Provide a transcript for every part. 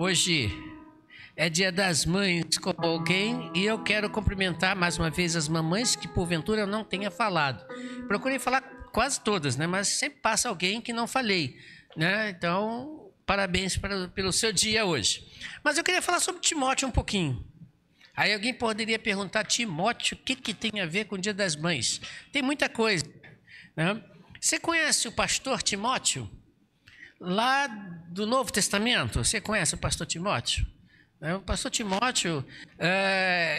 Hoje é Dia das Mães com alguém e eu quero cumprimentar mais uma vez as mamães que porventura eu não tenha falado. Procurei falar quase todas, né? Mas sempre passa alguém que não falei, né? Então, parabéns pelo seu dia hoje. Mas eu queria falar sobre Timóteo um pouquinho. Aí alguém poderia perguntar, Timóteo, o que tem a ver com o Dia das Mães? Tem muita coisa, né? Você conhece o pastor Timóteo? Lá do Novo Testamento, você conhece o pastor Timóteo? O pastor Timóteo,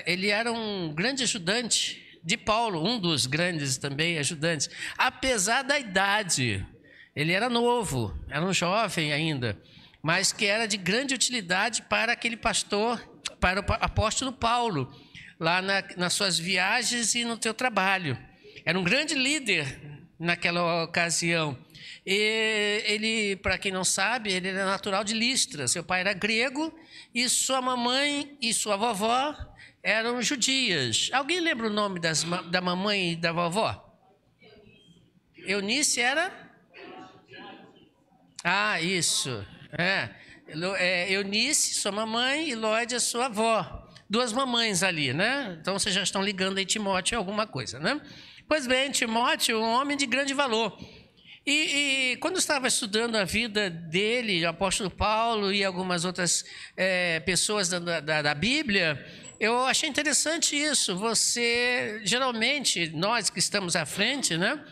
ele era um grande ajudante de Paulo, um dos grandes também ajudantes, apesar da idade. Ele era novo, era um jovem ainda, mas que era de grande utilidade para aquele pastor, para o apóstolo Paulo, lá nas suas viagens e no seu trabalho. Era um grande líder naquela ocasião. E ele, para quem não sabe, ele era natural de Listra. Seu pai era grego e sua mamãe e sua vovó eram judias. Alguém lembra o nome da mamãe e da vovó? Eunice era? Ah, isso. Eunice, sua mamãe, e Lóide, a sua avó. Duas mamães ali, né? Então vocês já estão ligando aí Timóteo a alguma coisa, né? Pois bem, Timóteo, um homem de grande valor. E quando estava estudando a vida dele, o apóstolo Paulo e algumas outras pessoas da Bíblia, eu achei interessante isso. Geralmente, nós que estamos à frente, né?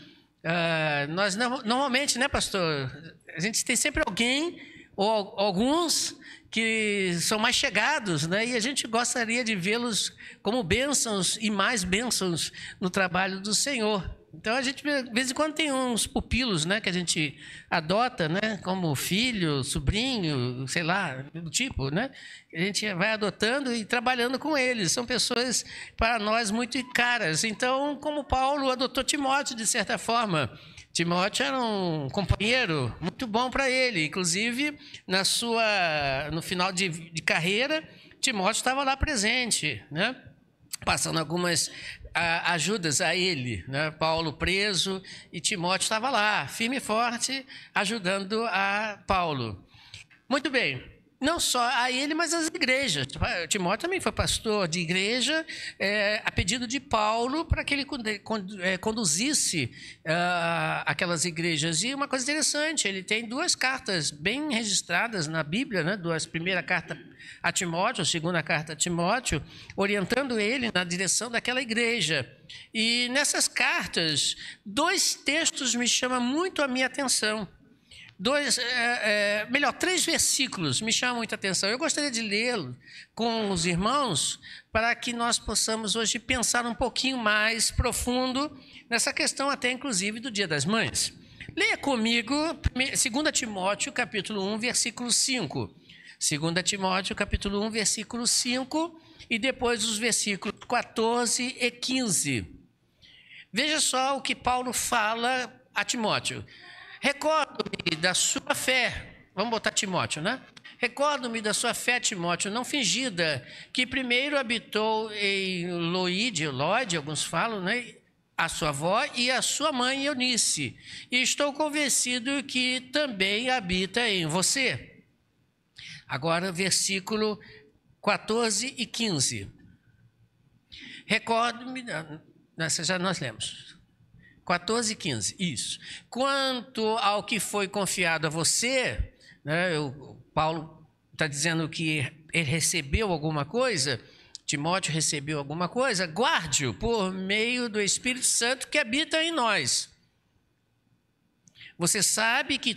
Nós normalmente, né, pastor? A gente tem sempre alguém ou alguns que são mais chegados, né? E a gente gostaria de vê-los como bênçãos e mais bênçãos no trabalho do Senhor. Então a gente, de vez em quando, tem uns pupilos, né, que a gente adota, né, como filho, sobrinho, sei lá, do tipo, né? A gente vai adotando e trabalhando com eles. São pessoas para nós muito caras. Então, como Paulo adotou Timóteo de certa forma. Timóteo era um companheiro muito bom para ele. Inclusive, no final de carreira, Timóteo estava lá presente, né? Passando algumas ajudas a ele, né? Paulo preso e Timóteo estava lá, firme e forte, ajudando a Paulo. Muito bem. Não só a ele, mas as igrejas. Timóteo também foi pastor de igreja, a pedido de Paulo, para que ele conduzisse aquelas igrejas. E uma coisa interessante, ele tem duas cartas bem registradas na Bíblia, né? Primeira carta a Timóteo, a segunda carta a Timóteo, orientando ele na direção daquela igreja. E nessas cartas, dois textos me chamam muito a minha atenção. Três versículos me chamam muita atenção. Eu gostaria de lê-lo com os irmãos para que nós possamos hoje pensar um pouquinho mais profundo nessa questão até inclusive do Dia das Mães. Leia comigo 2 Timóteo capítulo 1, versículo 5. 2 Timóteo capítulo 1, versículo 5 e depois os versículos 14 e 15. Veja só o que Paulo fala a Timóteo. Recordo-me da sua fé, vamos botar Timóteo, né? Recordo-me da sua fé, Timóteo, não fingida, que primeiro habitou em Lóide, alguns falam, né? A sua avó e a sua mãe Eunice, e estou convencido que também habita em você. Agora, versículo 14 e 15. Recordo-me, nessa já nós lemos. 14 e 15, isso. Quanto ao que foi confiado a você, né, Paulo está dizendo que ele recebeu alguma coisa, Timóteo recebeu alguma coisa, guarde-o por meio do Espírito Santo que habita em nós. Você sabe que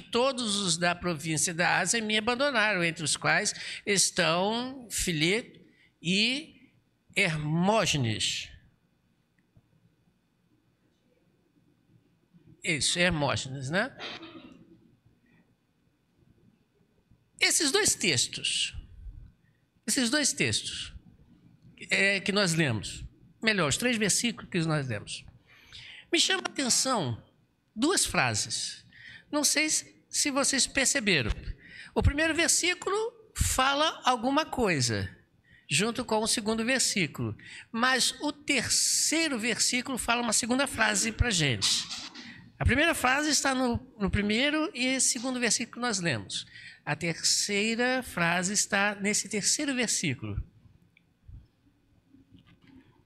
todos os da província da Ásia me abandonaram, entre os quais estão Fileto e Hermógenes. Isso, Hermógenes, né? Esses dois textos que nós lemos, melhor, os 3 versículos que nós lemos, me chama a atenção duas frases. Não sei se vocês perceberam. O primeiro versículo fala alguma coisa, junto com o segundo versículo, mas o terceiro versículo fala uma segunda frase para a gente. A primeira frase está no primeiro e segundo versículo que nós lemos. A terceira frase está nesse terceiro versículo.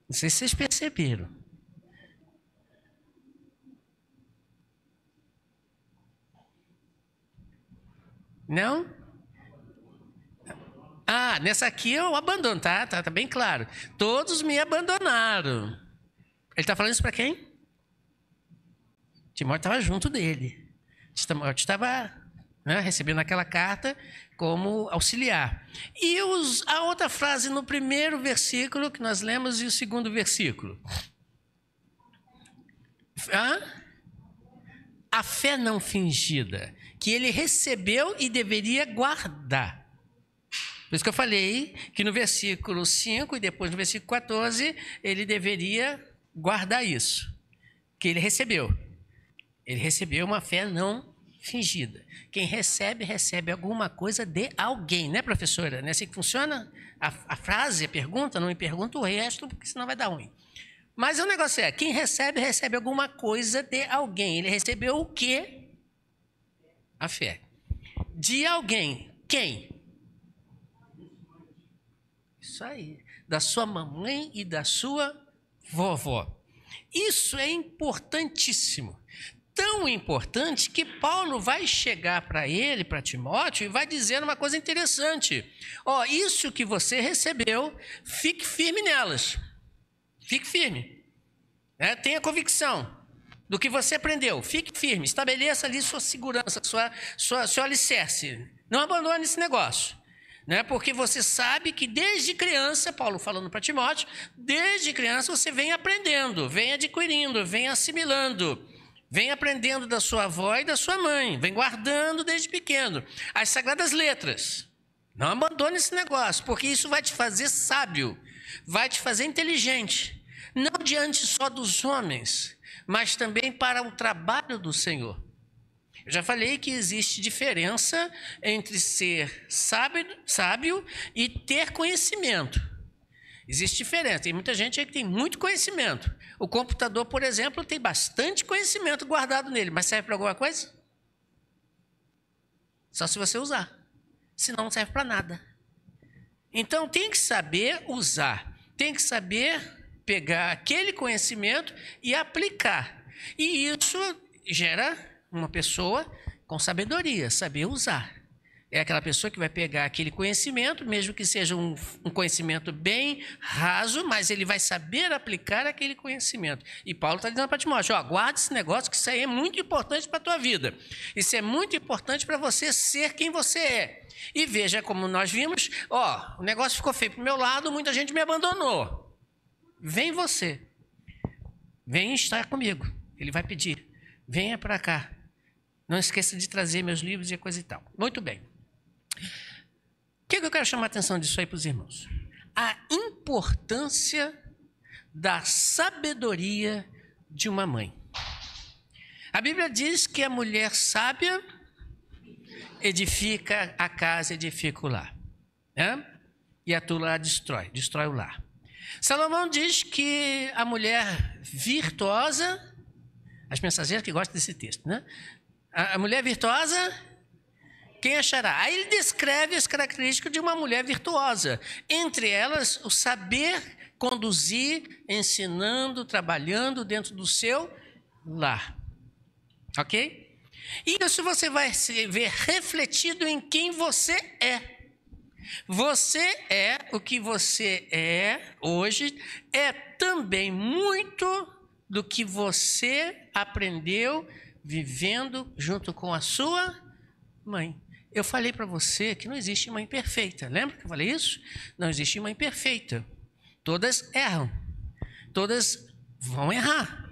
Não sei se vocês perceberam. Não? Ah, nessa aqui eu abandono, tá? Tá bem claro. Todos me abandonaram. Ele está falando isso para quem? Timóteo estava junto dele. Timóteo estava, né, recebendo aquela carta como auxiliar. E a outra frase no primeiro versículo que nós lemos e o segundo versículo. A fé não fingida, que ele recebeu e deveria guardar. Por isso que eu falei que no versículo 5 e depois no versículo 14, ele deveria guardar isso, que ele recebeu. Ele recebeu uma fé não fingida. Quem recebe, recebe alguma coisa de alguém, né, professora? Não é assim que funciona? A frase, a pergunta, não me pergunta o resto, porque senão vai dar ruim. Mas o negócio é, quem recebe, recebe alguma coisa de alguém. Ele recebeu o quê? A fé. De alguém. Quem? Isso aí. Da sua mamãe e da sua vovó. Isso é importantíssimo. Tão importante que Paulo vai chegar para ele, para Timóteo, e vai dizer uma coisa interessante. Isso que você recebeu, fique firme nelas. Fique firme. Tenha convicção do que você aprendeu. Fique firme. Estabeleça ali sua segurança, seu alicerce. Não abandone esse negócio. Porque você sabe que desde criança, Paulo falando para Timóteo, desde criança você vem aprendendo, vem adquirindo, vem assimilando. Vem aprendendo da sua avó e da sua mãe. Vem guardando desde pequeno. As sagradas letras. Não abandone esse negócio, porque isso vai te fazer sábio. Vai te fazer inteligente. Não diante só dos homens, mas também para o trabalho do Senhor. Eu já falei que existe diferença entre ser sábio e ter conhecimento. Existe diferença. Tem muita gente aí que tem muito conhecimento. O computador, por exemplo, tem bastante conhecimento guardado nele, mas serve para alguma coisa? Só se você usar. Senão não serve para nada. Então tem que saber usar. Tem que saber pegar aquele conhecimento e aplicar. E isso gera uma pessoa com sabedoria, saber usar. É aquela pessoa que vai pegar aquele conhecimento, mesmo que seja um conhecimento bem raso, mas ele vai saber aplicar aquele conhecimento. E Paulo está dizendo para Timóteo, guarda esse negócio, que isso aí é muito importante para a tua vida. Isso é muito importante para você ser quem você é. E veja como nós vimos, o negócio ficou feio para o meu lado, muita gente me abandonou. Vem você. Vem estar comigo. Ele vai pedir. Venha para cá. Não esqueça de trazer meus livros e coisa e tal. Muito bem. O que eu quero chamar a atenção disso aí para os irmãos? A importância da sabedoria de uma mãe. A Bíblia diz que a mulher sábia edifica a casa, edifica o lar. E a tula destrói o lar. Salomão diz que a mulher virtuosa, as mensageiras que gostam desse texto, né? A mulher virtuosa, quem achará? Aí ele descreve as características de uma mulher virtuosa. Entre elas, o saber conduzir, ensinando, trabalhando dentro do seu lar. Ok? E isso você vai se ver refletido em quem você é. Você é o que você é hoje, é também muito do que você aprendeu vivendo junto com a sua mãe. Eu falei para você que não existe mãe perfeita. Lembra que eu falei isso? Não existe mãe perfeita. Todas erram. Todas vão errar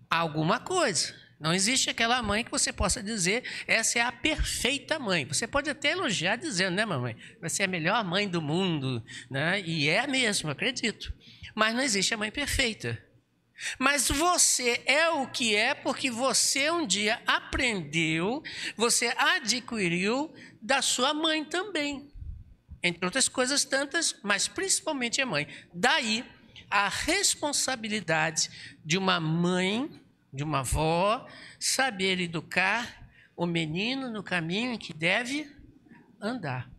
alguma coisa. Não existe aquela mãe que você possa dizer, essa é a perfeita mãe. Você pode até elogiar dizendo, né, mamãe? Você é a melhor mãe do mundo, né? E é mesmo, acredito. Mas não existe a mãe perfeita. Mas você é o que é porque você um dia aprendeu, você adquiriu da sua mãe também. Entre outras coisas tantas, mas principalmente a mãe. Daí a responsabilidade de uma mãe, de uma avó, saber educar o menino no caminho em que deve andar.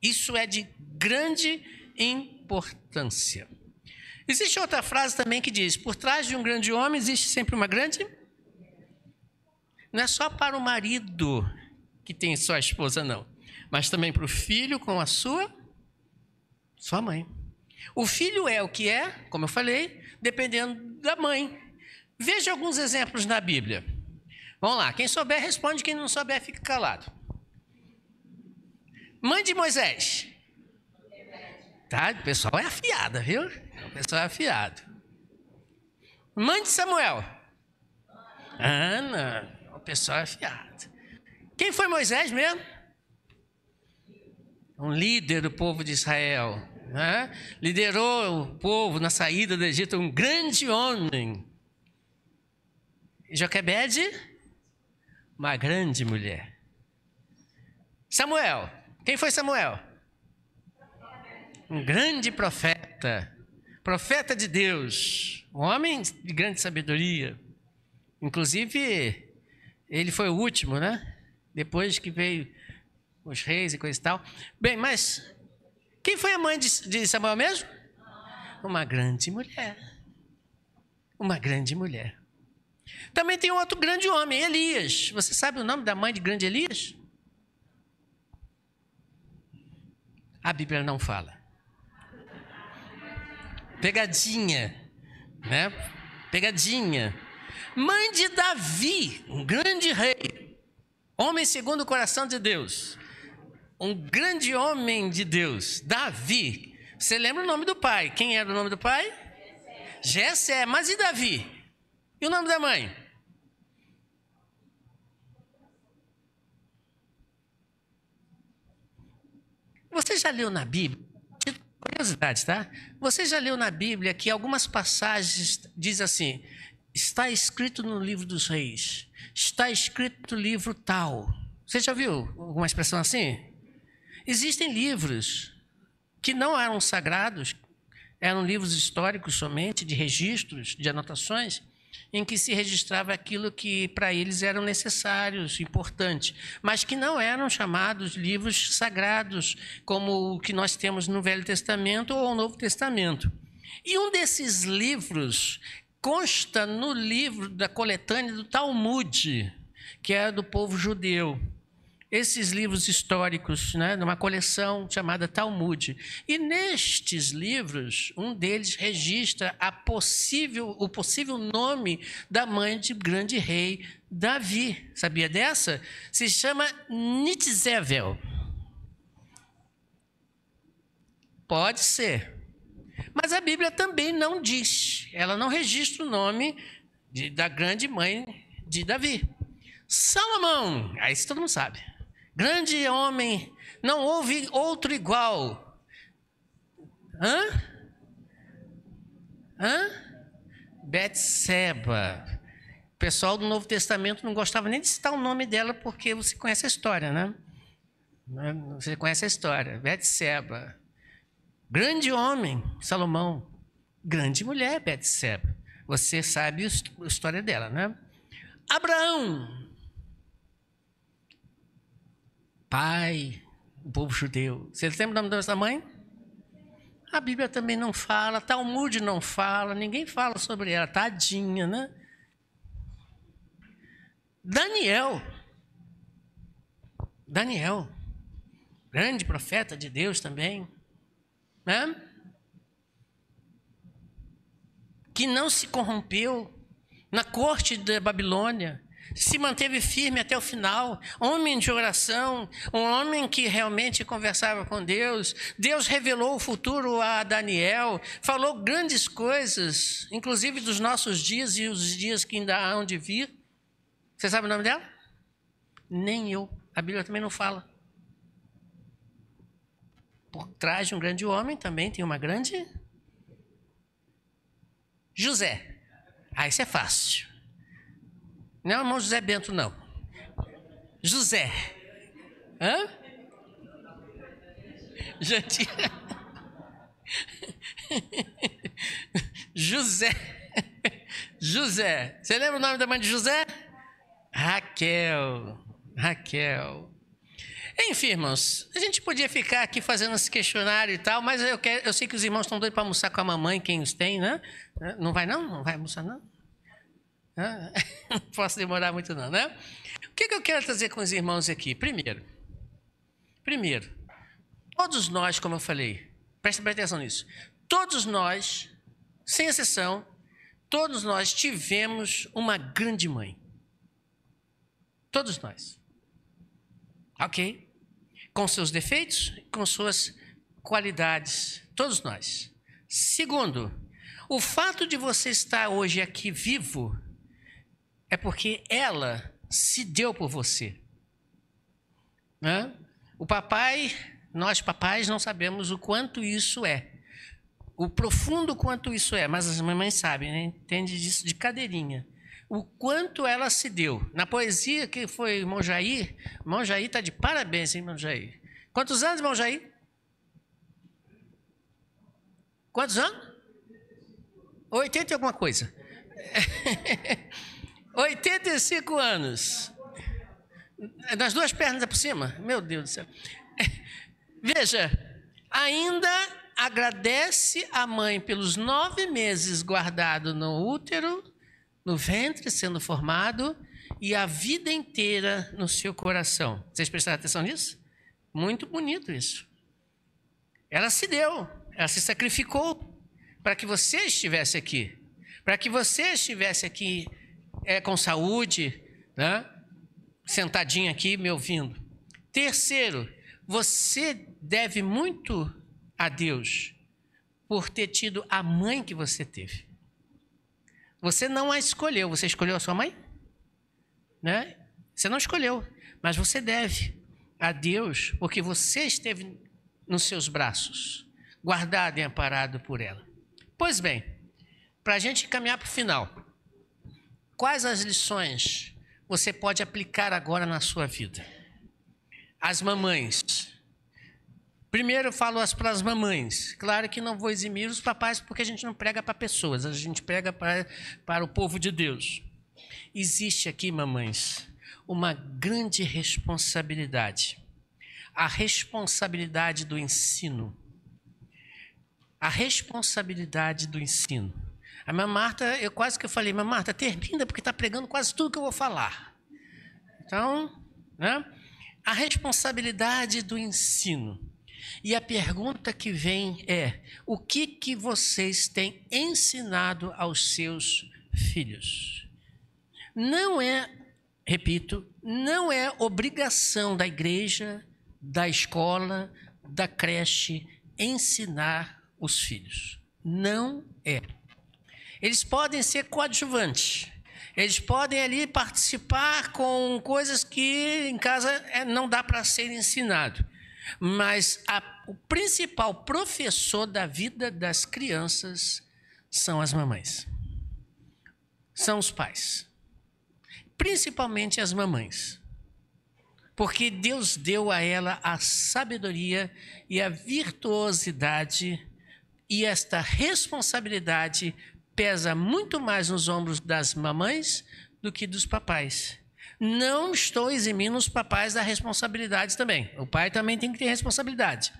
Isso é de grande importância. Existe outra frase também que diz: por trás de um grande homem existe sempre uma grande... Não é só para o marido que tem sua esposa, não. Mas também para o filho com a sua mãe. O filho é o que é, como eu falei, dependendo da mãe. Veja alguns exemplos na Bíblia. Vamos lá, quem souber responde, quem não souber fica calado. Mãe de Moisés. Tá, o pessoal é afiado, viu? O pessoal é afiado. Mãe de Samuel. Ana. O pessoal é afiado. Quem foi Moisés mesmo? Um líder do povo de Israel, né? Liderou o povo na saída do Egito, um grande homem. Joquebede, uma grande mulher. Samuel, quem foi Samuel? Um grande profeta, profeta de Deus, um homem de grande sabedoria. Inclusive, ele foi o último, né? Depois que veio os reis e coisa e tal. Bem, mas quem foi a mãe de Samuel mesmo? Uma grande mulher. Uma grande mulher. Também tem um outro grande homem, Elias. Você sabe o nome da mãe de grande Elias? A Bíblia não fala. Pegadinha, né? Pegadinha. Mãe de Davi, um grande rei. Homem segundo o coração de Deus. Um grande homem de Deus, Davi. Você lembra o nome do pai? Quem era o nome do pai? Jessé. Mas e Davi? E o nome da mãe? Você já leu na Bíblia? Curiosidade, tá? Você já leu na Bíblia que algumas passagens diz assim: está escrito no livro dos reis, está escrito no livro tal. Você já viu alguma expressão assim? Existem livros que não eram sagrados, eram livros históricos somente, de registros, de anotações, em que se registrava aquilo que para eles eram necessários, importantes, mas que não eram chamados livros sagrados, como o que nós temos no Velho Testamento ou no Novo Testamento. E um desses livros consta no livro da coletânea do Talmud, que é do povo judeu. Esses livros históricos, né, numa coleção chamada Talmud. E nestes livros, um deles registra o possível nome da mãe de grande rei Davi. Sabia dessa? Se chama Nitzével. Pode ser. Mas a Bíblia também não diz. Ela não registra o nome da grande mãe de Davi. Salomão. Aí isso todo mundo sabe. Grande homem, não houve outro igual. Betseba. O pessoal do Novo Testamento não gostava nem de citar o nome dela, porque você conhece a história, né? Você conhece a história. Betseba. Grande homem, Salomão. Grande mulher, Betseba. Você sabe a história dela, né? Abraão. Pai, o povo judeu. Você lembra o nome dessa mãe? A Bíblia também não fala, Talmud não fala, ninguém fala sobre ela, tadinha, né? Daniel, grande profeta de Deus também, né? Que não se corrompeu na corte da Babilônia, se manteve firme até o final, homem de oração, um homem que realmente conversava com Deus. Deus revelou o futuro a Daniel, falou grandes coisas, inclusive dos nossos dias e os dias que ainda hão de vir. Você sabe o nome dela? Nem eu. A Bíblia também não fala. Por trás de um grande homem também tem uma grande... José. Ah, isso é fácil. Não é o irmão José Bento, não. José. Gente. José. Você lembra o nome da mãe de José? Raquel. Enfim, irmãos, a gente podia ficar aqui fazendo esse questionário e tal, mas eu sei que os irmãos estão doidos para almoçar com a mamãe, quem os tem, né? Não vai não? Não vai almoçar não? Não posso demorar muito não, né? O que eu quero trazer com os irmãos aqui? Primeiro, todos nós, como eu falei, presta atenção nisso, todos nós, sem exceção, todos nós tivemos uma grande mãe. Todos nós. Ok? Com seus defeitos, com suas qualidades. Todos nós. Segundo, o fato de você estar hoje aqui vivo é porque ela se deu por você. Né? O papai, nós papais não sabemos o quanto isso é. O profundo quanto isso é, mas as mamães sabem, né? Entende disso de cadeirinha. O quanto ela se deu. Na poesia que foi irmão Jair está de parabéns, hein, irmão Jair? Quantos anos, irmão Jair? Quantos anos? 80 e alguma coisa. 85 anos. Nas duas pernas por cima? Meu Deus do céu. Veja, ainda agradece a mãe pelos 9 meses guardado no útero, no ventre sendo formado e a vida inteira no seu coração. Vocês prestaram atenção nisso? Muito bonito isso. Ela se deu, ela se sacrificou para que você estivesse aqui. Para que você estivesse aqui com saúde, né? Sentadinho aqui me ouvindo. Terceiro, você deve muito a Deus por ter tido a mãe que você teve. Você não a escolheu. Você escolheu a sua mãe? Né? Você não escolheu, mas você deve a Deus porque você esteve nos seus braços, guardado e amparado por ela. Pois bem, para a gente caminhar para o final, quais as lições você pode aplicar agora na sua vida? As mamães. Primeiro eu falo para as mamães. Claro que não vou eximir os papais porque a gente não prega para pessoas, a gente prega para o povo de Deus. Existe aqui, mamães, uma grande responsabilidade. A responsabilidade do ensino. A responsabilidade do ensino. A minha Marta, eu quase que falei, minha Marta, termina porque está pregando quase tudo que eu vou falar. Então, né? A responsabilidade do ensino. E a pergunta que vem é, o que vocês têm ensinado aos seus filhos? Não é, repito, não é obrigação da igreja, da escola, da creche, ensinar os filhos. Não é. Eles podem ser coadjuvantes. Eles podem ali participar com coisas que em casa não dá para ser ensinado. Mas o principal professor da vida das crianças são as mamães. São os pais. Principalmente as mamães. Porque Deus deu a ela a sabedoria e a virtuosidade, e esta responsabilidade pesa muito mais nos ombros das mamães do que dos papais. Não estou eximindo os papais da responsabilidade também. O pai também tem que ter responsabilidade.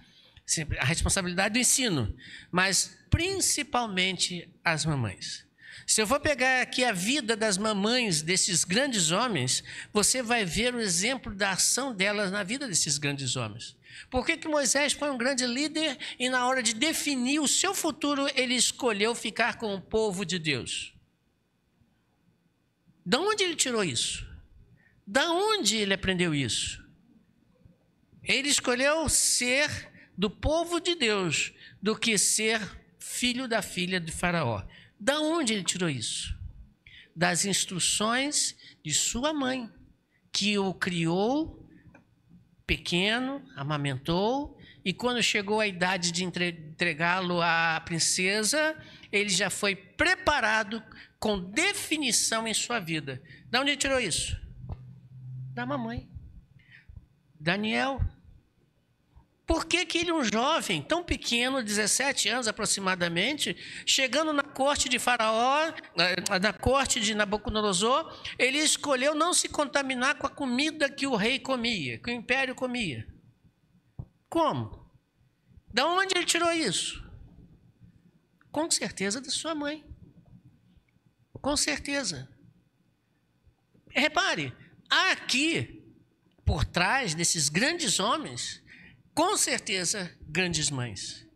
A responsabilidade do ensino, mas principalmente as mamães. Se eu for pegar aqui a vida das mamães desses grandes homens, você vai ver o exemplo da ação delas na vida desses grandes homens. Por que Moisés foi um grande líder e na hora de definir o seu futuro, ele escolheu ficar com o povo de Deus? De onde ele tirou isso? Da onde ele aprendeu isso? Ele escolheu ser do povo de Deus do que ser filho da filha de Faraó. Da onde ele tirou isso? Das instruções de sua mãe, que o criou pequeno, amamentou, e quando chegou a idade de entregá-lo à princesa, ele já foi preparado com definição em sua vida. Da onde ele tirou isso? Da mamãe. Daniel. Por que ele, um jovem tão pequeno, 17 anos aproximadamente, chegando na corte de Faraó, na corte de Nabucodonosor, ele escolheu não se contaminar com a comida que o rei comia, que o império comia. Como? Da onde ele tirou isso? Com certeza da sua mãe. Com certeza. Repare, há aqui, por trás desses grandes homens, com certeza, grandes mães.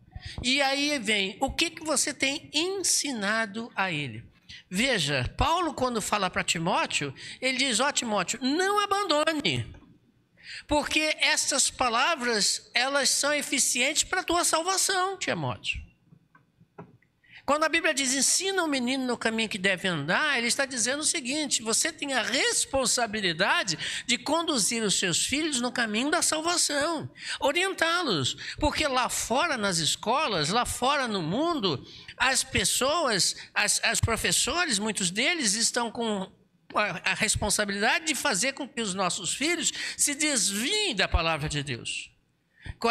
E aí vem, o que você tem ensinado a ele? Veja, Paulo, quando fala para Timóteo, ele diz, Timóteo, não abandone, porque essas palavras, elas são eficientes para a tua salvação, Timóteo. Quando a Bíblia diz, ensina o menino no caminho que deve andar, ele está dizendo o seguinte, você tem a responsabilidade de conduzir os seus filhos no caminho da salvação, orientá-los, porque lá fora nas escolas, lá fora no mundo, as pessoas, os professores, muitos deles estão com a responsabilidade de fazer com que os nossos filhos se desviem da palavra de Deus. Com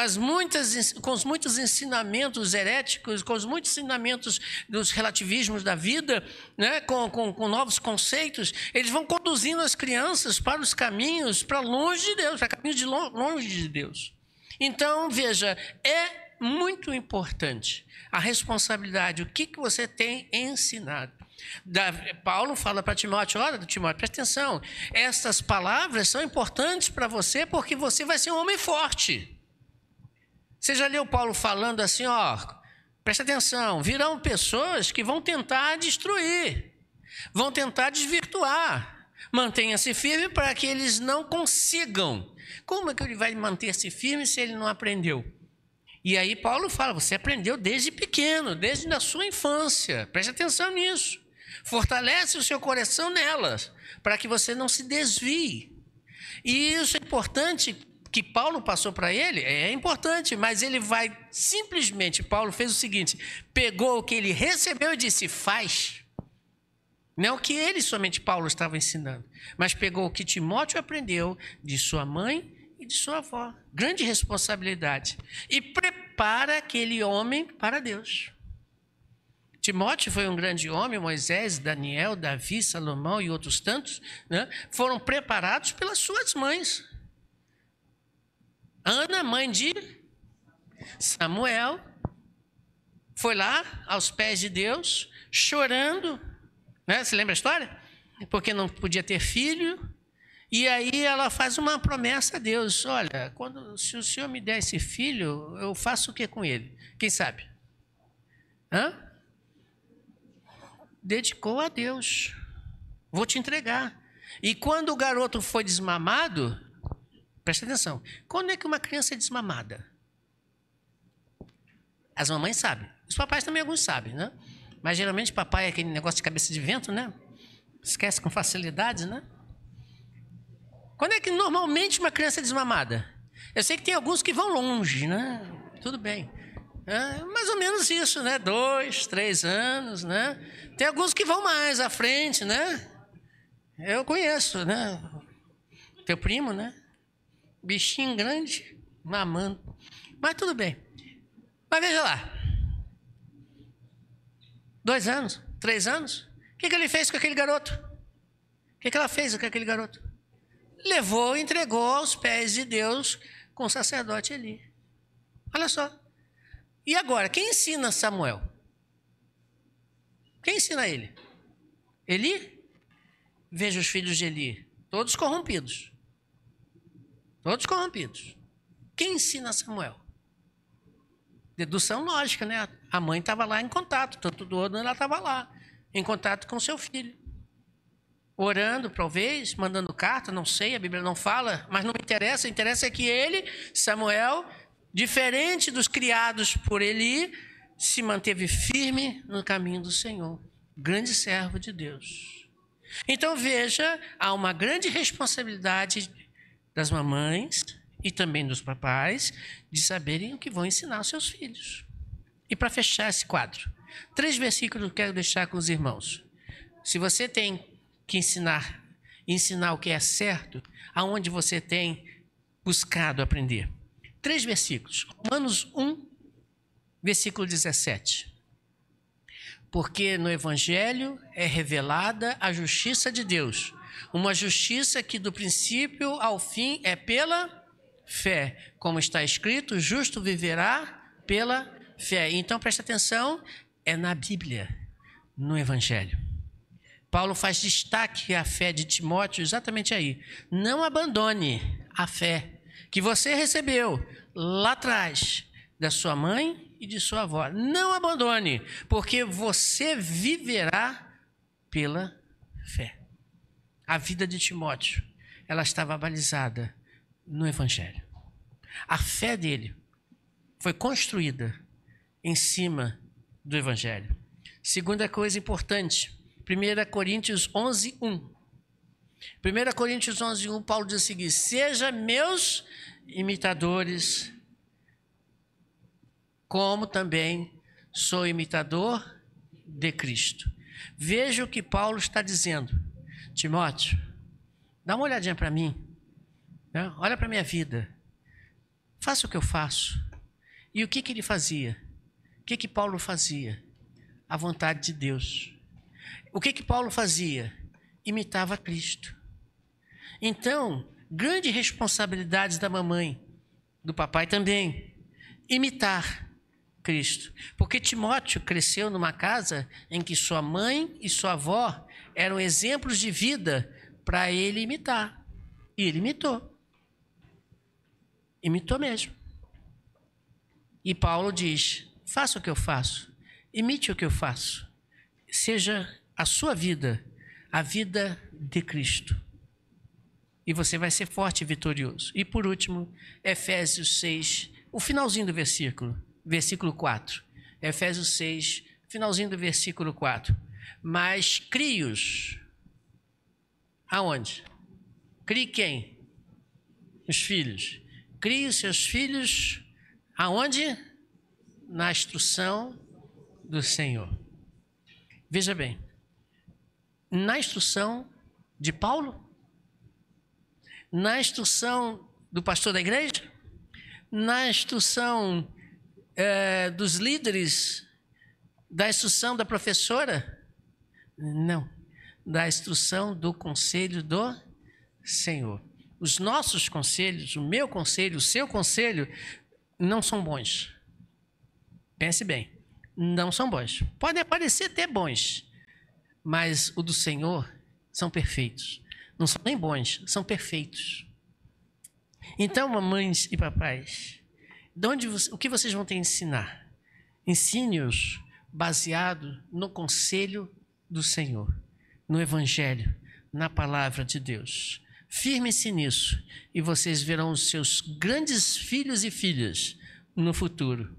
os muitos ensinamentos heréticos, com os muitos ensinamentos dos relativismos da vida, né? com novos conceitos, eles vão conduzindo as crianças para os caminhos, para longe de Deus, para caminhos de longe de Deus. Então, veja, é muito importante a responsabilidade, o que você tem ensinado. Paulo fala para Timóteo, olha, Timóteo, presta atenção, essas palavras são importantes para você porque você vai ser um homem forte. Você já leu Paulo falando assim, presta atenção, virão pessoas que vão tentar destruir, vão tentar desvirtuar. Mantenha-se firme para que eles não consigam. Como é que ele vai manter-se firme se ele não aprendeu? E aí Paulo fala, você aprendeu desde pequeno, desde a sua infância. Preste atenção nisso. Fortalece o seu coração nelas, para que você não se desvie. E isso é importante, que Paulo passou para ele, é importante, mas ele vai simplesmente, Paulo fez o seguinte, pegou o que ele recebeu e disse, faz. Não o que ele, somente Paulo, estava ensinando, mas pegou o que Timóteo aprendeu de sua mãe e de sua avó. Grande responsabilidade. E prepara aquele homem para Deus. Timóteo foi um grande homem, Moisés, Daniel, Davi, Salomão e outros tantos, né, foram preparados pelas suas mães. Ana, mãe de Samuel, foi lá aos pés de Deus, chorando, né? Você lembra a história? Porque não podia ter filho, e aí ela faz uma promessa a Deus, olha, se o Senhor me der esse filho, eu faço o que com ele? Quem sabe? Dedicou a Deus, vou te entregar. E quando o garoto foi desmamado, presta atenção, quando é que uma criança é desmamada? As mamães sabem, os papais também alguns sabem, né? Mas geralmente papai é aquele negócio de cabeça de vento, né? Esquece com facilidade, né? Quando é que normalmente uma criança é desmamada? Eu sei que tem alguns que vão longe, né? Tudo bem. É mais ou menos isso, né? 2, 3 anos, né? Tem alguns que vão mais à frente, né? Eu conheço, né? Teu primo, né? Bichinho grande, mamando. Mas tudo bem. Mas veja lá. 2 anos, 3 anos. O que ele fez com aquele garoto? O que ela fez com aquele garoto? Levou e entregou aos pés de Deus com o sacerdote Eli. Olha só. E agora, quem ensina Samuel? Quem ensina ele? Eli? Veja os filhos de Eli, todos corrompidos. Todos corrompidos. Quem ensina Samuel? Dedução lógica, né? A mãe estava lá em contato, tanto do outro ela estava lá, em contato com seu filho. Orando, talvez, mandando carta, não sei, a Bíblia não fala, mas não me interessa. Interessa é que ele, Samuel, diferente dos criados por Eli, se manteve firme no caminho do Senhor. Grande servo de Deus. Então veja, há uma grande responsabilidade das mamães e também dos papais de saberem o que vão ensinar aos seus filhos. E para fechar esse quadro, 3 versículos que eu quero deixar com os irmãos. Se você tem que ensinar o que é certo, aonde você tem buscado aprender. 3 versículos. Romanos 1, versículo 17. Porque no Evangelho é revelada a justiça de Deus. Uma justiça que do princípio ao fim é pela fé. Como está escrito, o justo viverá pela fé. Então presta atenção, é na Bíblia, no Evangelho. Paulo faz destaque à fé de Timóteo exatamente aí. Não abandone a fé que você recebeu lá atrás da sua mãe e de sua avó. Não abandone, porque você viverá pela fé. A vida de Timóteo, ela estava balizada no Evangelho. A fé dele foi construída em cima do Evangelho. Segunda coisa importante, 1 Coríntios 11, 1. 1 Coríntios 11, 1, Paulo diz o seguinte: seja meus imitadores, como também sou imitador de Cristo. Veja o que Paulo está dizendo. Timóteo, dá uma olhadinha para mim, né? Olha para a minha vida, faça o que eu faço. E o que ele fazia? O que Paulo fazia? A vontade de Deus. O que Paulo fazia? Imitava Cristo. Então, grande responsabilidade da mamãe, do papai também, imitar Cristo. Porque Timóteo cresceu numa casa em que sua mãe e sua avó eram exemplos de vida para ele imitar. E ele imitou. Imitou mesmo. E Paulo diz: faça o que eu faço, imite o que eu faço. Seja a sua vida, a vida de Cristo. E você vai ser forte e vitorioso. E por último, Efésios 6, o finalzinho do versículo 4. Efésios 6, finalzinho do versículo 4. Mas crie-os. Aonde? Crie quem? Os filhos. Crie os seus filhos aonde? Na instrução do Senhor. Veja bem, na instrução de Paulo, na instrução do pastor da igreja, na instrução dos líderes, da instrução da professora, não, da instrução do conselho do Senhor. Os nossos conselhos, o meu conselho, o seu conselho, não são bons. Pense bem, não são bons. Podem parecer até bons, mas o do Senhor são perfeitos. Não são nem bons, são perfeitos. Então, mamães e papais, o que vocês vão ter que ensinar? Ensine-os baseado no conselho do Senhor, no Evangelho, na palavra de Deus. Firme-se nisso e vocês verão os seus grandes filhos e filhas no futuro.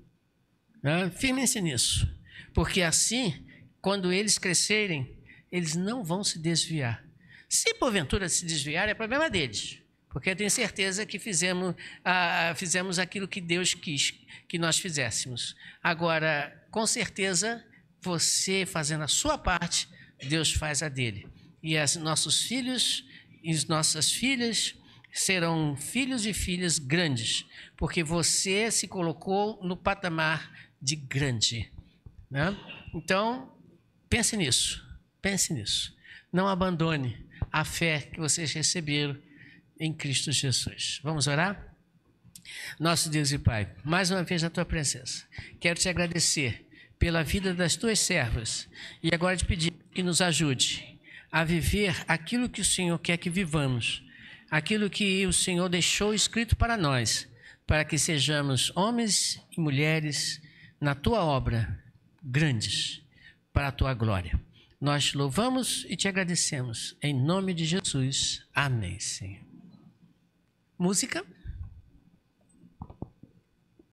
Firmem-se nisso, porque assim, quando eles crescerem, eles não vão se desviar. Se porventura se desviar, é problema deles, porque eu tenho certeza que fizemos aquilo que Deus quis que nós fizéssemos. Agora, com certeza, você fazendo a sua parte, Deus faz a dele. E nossos filhos e as nossas filhas serão filhos e filhas grandes, porque você se colocou no patamar de grande, né? Então, pense nisso. Não abandone a fé que vocês receberam em Cristo Jesus. Vamos orar? Nosso Deus e Pai, mais uma vez na tua presença, quero te agradecer pela vida das tuas servas e agora te pedir que nos ajude a viver aquilo que o Senhor quer que vivamos, aquilo que o Senhor deixou escrito para nós, para que sejamos homens e mulheres na tua obra, grandes, para a tua glória. Nós te louvamos e te agradecemos. Em nome de Jesus. Amém, Senhor. Música.